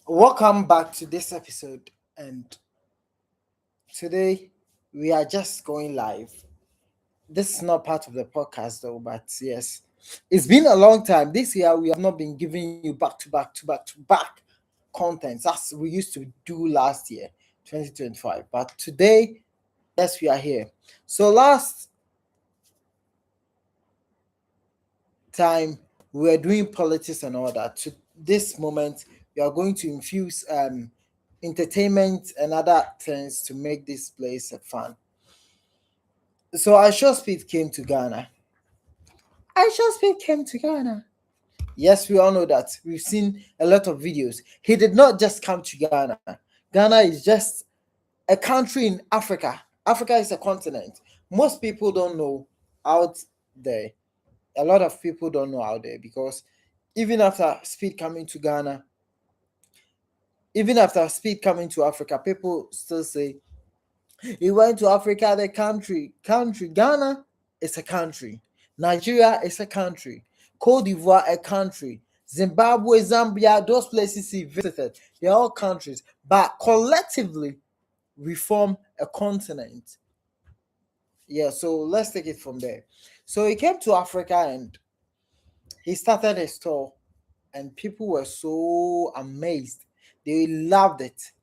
Welcome back to this episode. And today we are just going live. This is not part of the podcast though, but yes, it's been a long time. This year we have not been giving you back content as we used to do last year, 2025. But today, yes, we are here. So last time we were doing politics and all that. To this moment, we are going to infuse entertainment and other things to make this place fun. So IshowSpeed came to Ghana. IshowSpeed came to Ghana. Yes, we all know that. We've seen a lot of videos. He did not just come to Ghana. Ghana is just a country in Africa. Africa is a continent. Most people don't know out there. A lot of people don't know out there because even after Speed coming to Ghana, even after Speed coming to Africa, people still say he went to Africa, the country. Ghana is a country. Nigeria is a country. Cote d'Ivoire, a country. Zimbabwe, Zambia, those places he visited, they're all countries. But collectively, we form a continent. Yeah, so let's take it from there. So he came to Africa and he started a store, and people were so amazed. They loved it.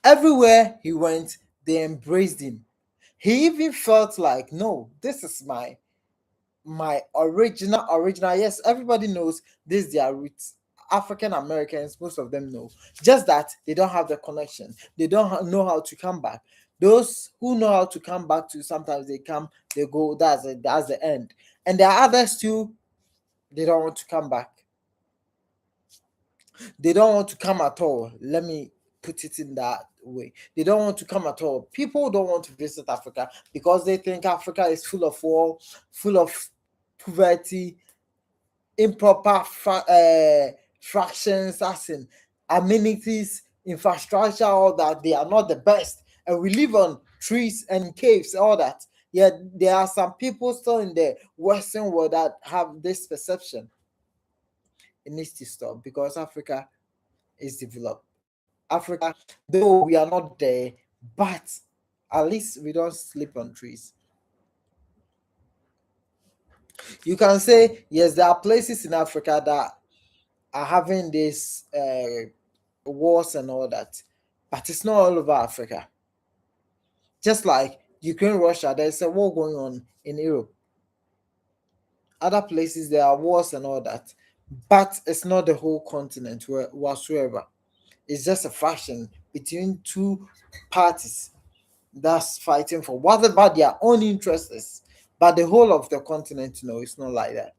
Everywhere he went, they embraced him. He even felt like, no, this is my original. Yes, everybody knows this is their roots. African Americans, most of them know. Just that they don't have the connection. They don't know how to come back. Those who know how to come back to, sometimes they come, they go. That's it. That's the end. And there are others too. They don't want to come back. They don't want to come at all. Let me put it in that way. They don't want to come at all. People don't want to visit Africa because they think Africa is full of war, full of poverty, improper fractions, as in amenities, infrastructure, all that. They are not the best. And we live on trees and caves, all that. Yet there are some people still in the Western world that have this perception. It needs to stop because Africa is developed. Africa, though we are not there, but at least we don't sleep on trees. You can say, yes, there are places in Africa that are having this wars and all that, but it's not all over Africa. Just like Ukraine, Russia, there's a war going on in Europe. Other places there are wars and all that, but it's not the whole continent whatsoever. It's just a faction between two parties that's fighting for whatever their own interests. But the whole of the continent, no, it's not like that.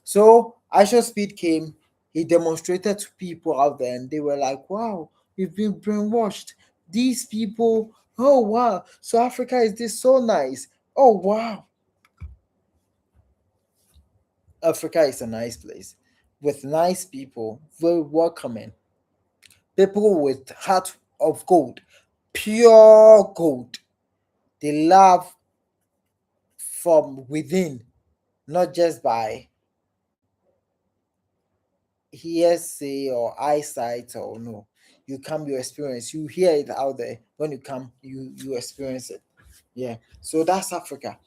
So IshowSpeed came, he demonstrated to people out there, and they were like, wow, we've been brainwashed. These people, oh wow, so Africa is this so nice. Oh wow. Africa is a nice place with nice people, very welcoming. People with heart of gold, pure gold. They love from within, not just by hearsay or eyesight or no. You come, you experience, you hear it out there. When you come, you experience it. Yeah. So that's Africa.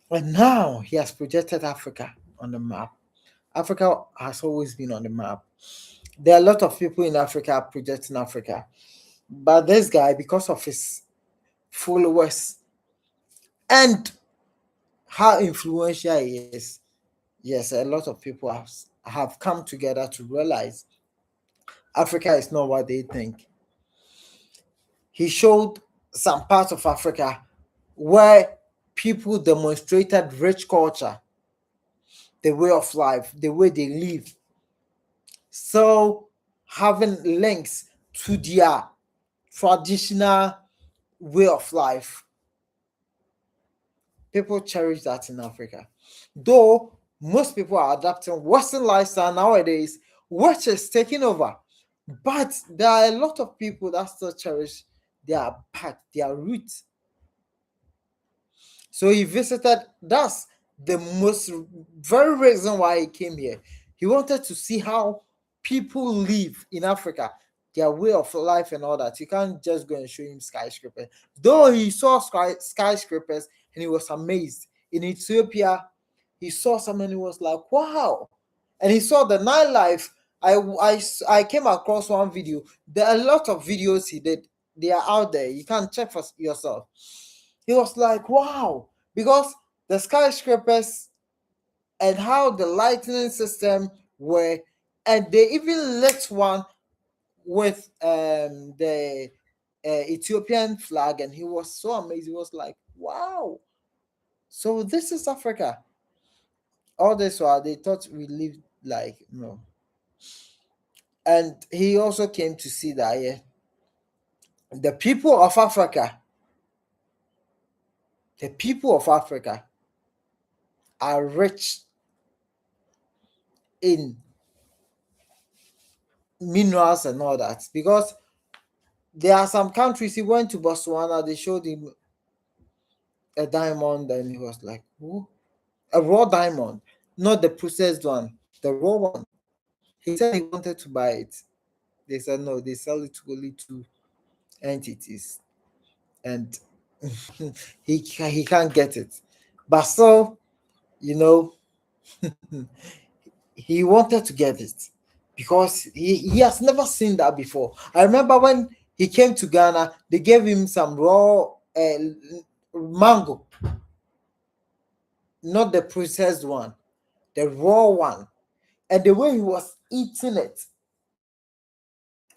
And now he has projected Africa on the map. Africa has always been on the map. There are a lot of people in Africa projecting Africa. But this guy, because of his followers and how influential he is, yes, a lot of people have come together to realize Africa is not what they think. He showed some parts of Africa where people demonstrated rich culture, the way of life, the way they live. So having links to their traditional way of life. People cherish that in Africa. Though most people are adapting Western lifestyle nowadays, which is taking over. But there are a lot of people that still cherish their back, their roots. So he visited. That's the most very reason why he came here. He wanted to see how people live in Africa, their way of life and all that. You can't just go and show him skyscrapers. Though he saw skyscrapers and he was amazed. In Ethiopia, he saw some and he was like, wow. And he saw the nightlife. I came across one video. There are a lot of videos he did. They are out there. You can check for yourself. He was like, wow. Because the skyscrapers and how the lighting system were, and they even lit one with the Ethiopian flag, and he was so amazed. He was like, wow. So this is Africa. All this while they thought we lived like no. And he also came to see that the people of Africa, the people of Africa are rich in minerals and all that, because there are some countries. He went to Botswana, they showed him a diamond, and he was like, "Whoa, a raw diamond, not the processed one, the raw one." He said he wanted to buy it. They said no, they sell it to only two entities, and he can't get it. But so, you know, he wanted to get it because he has never seen that before. I remember when he came to Ghana, they gave him some raw mango, not the processed one, the raw one. And the way he was eating it,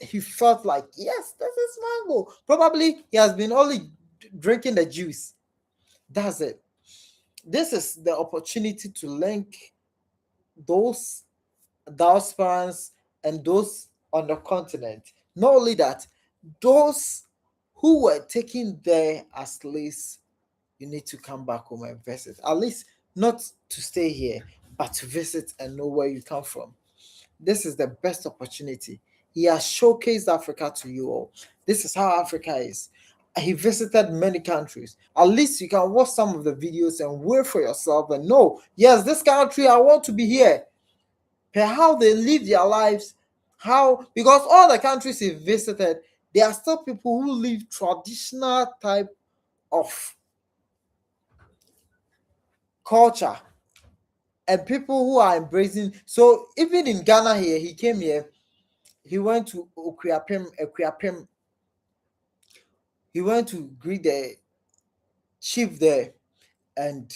he felt like, yes, this is mango. Probably he has been only drinking the juice. That's it. This is the opportunity to link those diasporans and those on the continent. Not only that, those who were taken there as slaves, you need to come back home and visit. At least not to stay here, but to visit and know where you come from. This is the best opportunity. He has showcased Africa to you all. This is how Africa is. He visited many countries. At least you can watch some of the videos and wait for yourself and know, yes, this country, I want to be here. How they live their lives, how, because all the countries he visited, there are still people who live traditional type of culture, and people who are embracing. So even in Ghana here, he came here, he went to Okuapem, he went to greet the chief there, and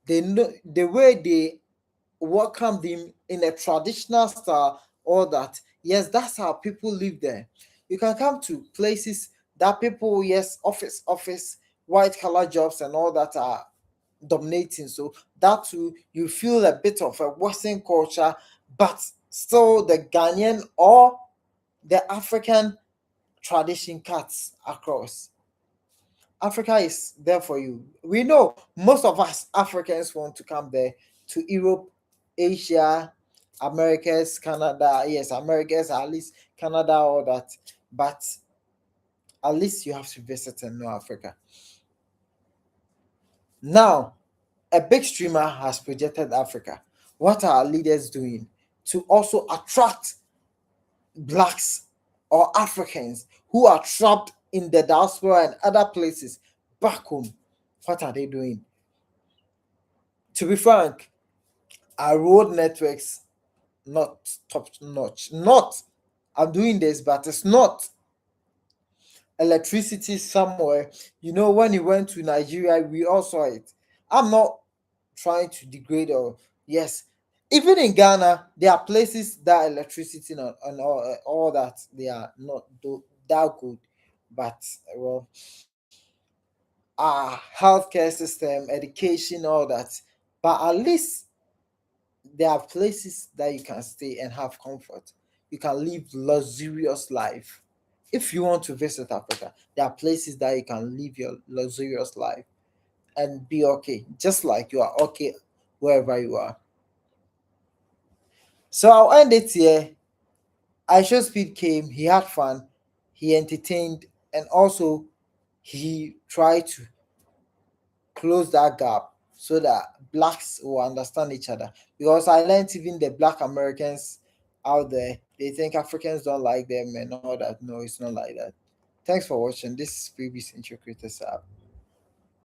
they know the way they welcomed him in a traditional style, all that. Yes, that's how people live there. You can come to places that people, yes, office, white collar jobs and all that are dominating. So that too, you feel a bit of a Western culture, but still the Ghanaian or the African tradition cuts across. Africa is there for you. We know most of us Africans want to come there, to Europe, Asia, Americas, Canada. Yes, Americas, at least Canada, all that. But at least you have to visit and know Africa. Now, a big streamer has projected Africa. What are our leaders doing to also attract blacks or Africans who are trapped in the diaspora and other places back home? What are they doing? To be frank, our road networks not top notch. Not, I'm doing this, but it's not. Electricity somewhere. You know, when he went to Nigeria, we all saw it. I'm not trying to degrade or, yes. Even in Ghana, there are places that electricity and all that they are not that good. But well, our healthcare system, education, all that. But at least there are places that you can stay and have comfort. You can live luxurious life. If you want to visit Africa, there are places that you can live your luxurious life and be okay, just like you are okay wherever you are. So I'll end it here. IShowSpeed came, he had fun, he entertained, and also he tried to close that gap so that blacks will understand each other. Because I learned even the black Americans out there. They think Africans don't like them and all that. No, it's not like that. Thanks for watching. This is PB Sencherey Creators Hub.